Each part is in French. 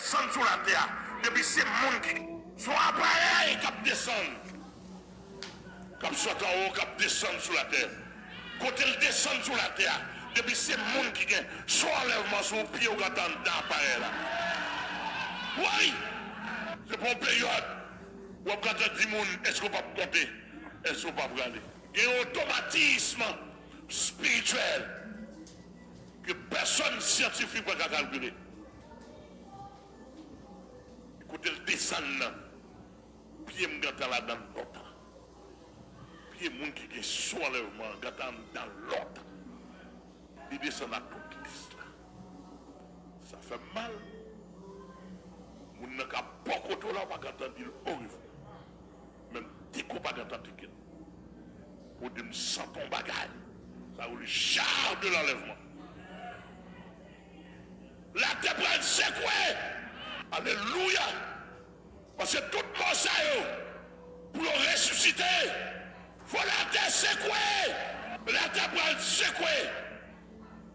descend sur la terre. Depuis c'est monde qui son appareil qui descend. Comme sort en haut, qui descend sur la terre. Quand il descend sur la terre, depuis c'est monde qui gagne son enlèvement sur le pied ou dans l'appareil là. Oui! C'est pour une période où on dit monde, est-ce qu'on va compter? Est-ce qu'on va regarder? Il y a un automatisme spirituel que personne scientifique ne peut calculer. Écoutez, le descend, pied me gâte là dans l'autre. Pied monde qui est son enlèvement, gâte dans l'autre. Il descend à toute liste là. Ça fait mal. Moun n'a pas beaucoup là, pas qu'entendre dire horrible. Même dès qu'on pas qu'entendre dire. Pour dire, sans ton bagage. Ça ou le char de l'enlèvement. La terre prend secouer. Alléluia. Parce que tout le monde ça pour ressusciter. Faut la terre secouer. La terre prend secouer.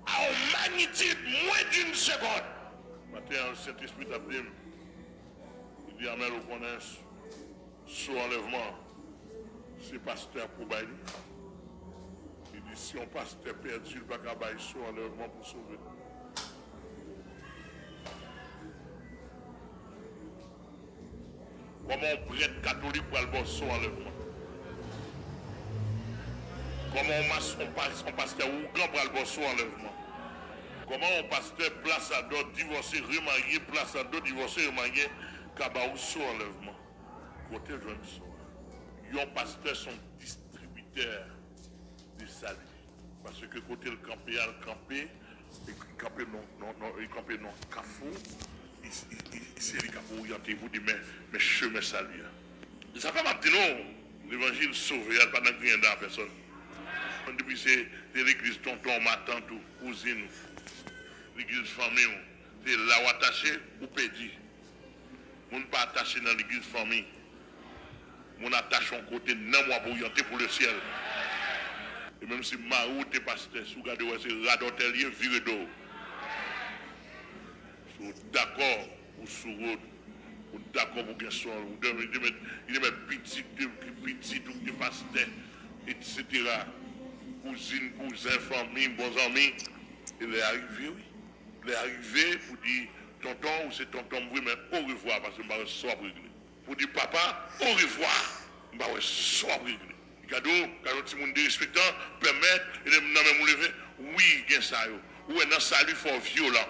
À une magnitude moins d'une seconde. Maintenant, le Saint-Esprit t'a dit. Il dit, Amel, vous connaissez son enlèvement, c'est pasteur pour bailler. Il dit, si on pasteur perdu, il ne va pas bailler son enlèvement pour sauver. Comment on prêtre catholique pour aller son enlèvement? Comment on pasteur ougan pour aller son enlèvement? Comment on pasteur place à d'autres divorcés, remariés, place à d'autres divorcés, remariés, Kabaou son enlèvement. Côté jeune son. Pasteur sont distributeurs de salut. Parce que côté le campé, il campé non cafou, c'est les capos orientés, vous dites, mais chemin salut. Ça fait maintenant, l'évangile sauvé, il n'y a pas de rien dans la personne. Depuis c'est l'église tonton, ma tante, cousine, l'église famille, c'est là où attaché ou pédi. On ne pas attaché dans l'église famille. On attache en côté non moi pour orienter pour le ciel. Et même si ma route est pasteur, si vous regardez, c'est radotelier viré d'eau. Si vous d'accord ou sous route, ou d'accord pour qu'il soit, il est petit, tout pasteur, etc. Cousine, cousin, famille, bons amis. Il est arrivé, oui. Il est arrivé pour dire tonton ou c'est tonton, oui, mais au revoir, parce que je vais soit réglé. Pour dire papa, au revoir, je vais soit réglé. Cadeau, si mon respectant, permettre, et même lever, oui, il y a ça. Ou un salut fort violent.